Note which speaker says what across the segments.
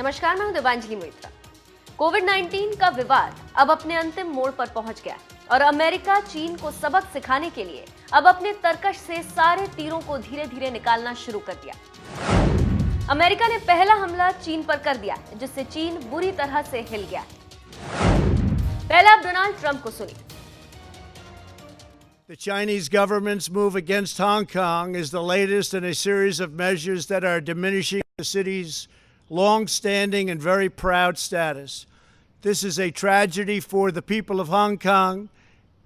Speaker 1: नमस्कार, मैं हूं देवांजलि मोइत्रा। कोविड-19 का विवाद अब अपने अंतिम मोड़ पर पहुंच गया और अमेरिका चीन को सबक सिखाने के लिए अब अपने तरकश से सारे तीरों को धीरे धीरे निकालना शुरू कर दिया। अमेरिका ने पहला हमला चीन पर कर दिया, जिससे चीन बुरी तरह से हिल गया। पहले आप डोनाल्ड ट्रंप को सुनिए।
Speaker 2: The Chinese government's move against Hong Kong is the latest in a series of measures that are diminishing the city's long-standing and very proud status. This is a tragedy for the people of Hong Kong,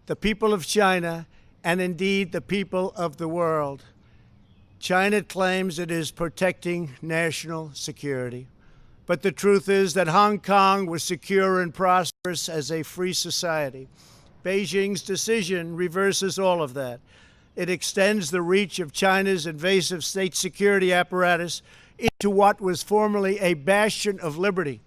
Speaker 2: the people of China, and indeed the people of the world. China claims it is protecting national security. But the truth is that Hong Kong was secure and prosperous as a free society. Beijing's decision reverses all of that. It extends the reach of China's invasive state security apparatus into what was formerly a bastion of liberty.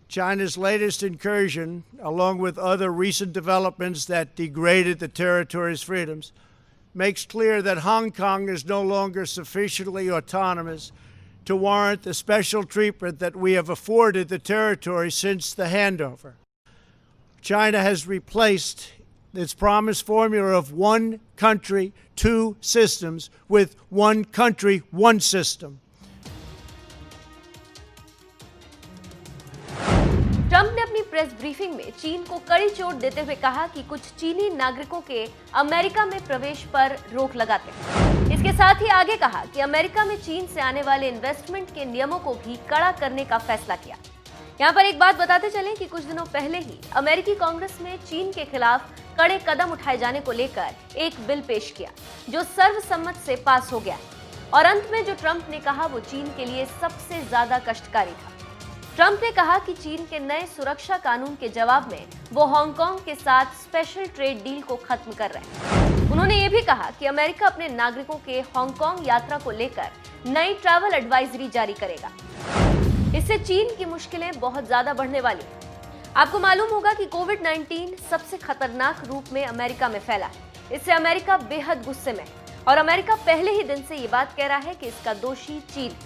Speaker 2: China's latest incursion, along with other recent developments that degraded the territory's freedoms, makes clear that Hong Kong is no longer sufficiently autonomous to warrant the special treatment that we have afforded the territory since the handover. China has replaced its promised formula of one country, two systems with one country, one system.
Speaker 1: Trump ने अपनी press briefing में चीन को कड़ी चोट देते हुए कहा कि कुछ चीनी नागरिकों के अमेरिका में प्रवेश पर रोक लगाते हैं। इसके साथ ही आगे कहा कि अमेरिका में चीन से आने वाले इन्वेस्टमेंट के नियमों को भी कड़ा करने का फैसला किया। यहाँ पर एक बात बताते चलें कि कुछ दिनों पहले ही अमेरिकी कांग्रेस में चीन के खिलाफ कड़े कदम उठाए जाने को लेकर एक बिल पेश किया, जो सर्वसम्मत से पास हो गया। और अंत में जो ट्रंप ने कहा वो चीन के लिए सबसे ज्यादा कष्टकारी था। ट्रंप ने कहा कि चीन के नए सुरक्षा कानून के जवाब में वो हांगकांग के साथ स्पेशल ट्रेड डील को खत्म कर रहे हैं। उन्होंने ये भी कहा कि अमेरिका अपने नागरिकों के हांगकांग यात्रा को लेकर नई ट्रैवल एडवाइजरी जारी करेगा। इससे चीन की मुश्किलें बहुत ज्यादा बढ़ने वाली हैं। आपको मालूम होगा कि कोविड-19 सबसे खतरनाक रूप में अमेरिका में फैला है। इससे अमेरिका बेहद गुस्से में है और अमेरिका पहले ही दिन से ये बात कह रहा है कि इसका दोषी चीन,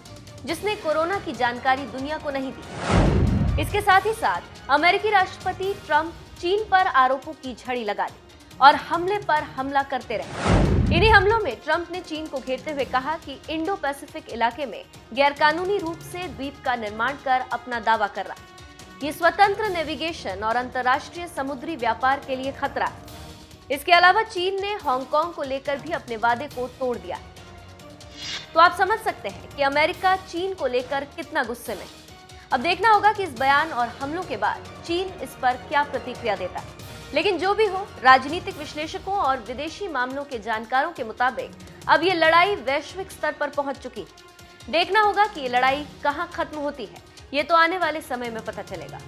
Speaker 1: जिसने कोरोना की जानकारी दुनिया को नहीं दी। इसके साथ ही साथ अमेरिकी राष्ट्रपति ट्रंप चीन पर आरोपों की झड़ी लगा दी और हमले पर हमला करते रहे। इन्हीं हमलों में ट्रंप ने चीन को घेरते हुए कहा कि इंडो पैसिफिक इलाके में गैरकानूनी रूप से द्वीप का निर्माण कर अपना दावा कर रहा है। ये स्वतंत्र नेविगेशन और अंतर्राष्ट्रीय समुद्री व्यापार के लिए खतरा है। इसके अलावा चीन ने हांगकांग को लेकर भी अपने वादे को तोड़ दिया। तो आप समझ सकते हैं कि अमेरिका चीन को लेकर कितना गुस्से में। अब देखना होगा कि इस बयान और हमलों के बाद चीन इस पर क्या प्रतिक्रिया देता है। लेकिन जो भी हो, राजनीतिक विश्लेषकों और विदेशी मामलों के जानकारों के मुताबिक अब ये लड़ाई वैश्विक स्तर पर पहुंच चुकी। देखना होगा कि ये लड़ाई कहां खत्म होती है। ये तो आने वाले समय में पता चलेगा।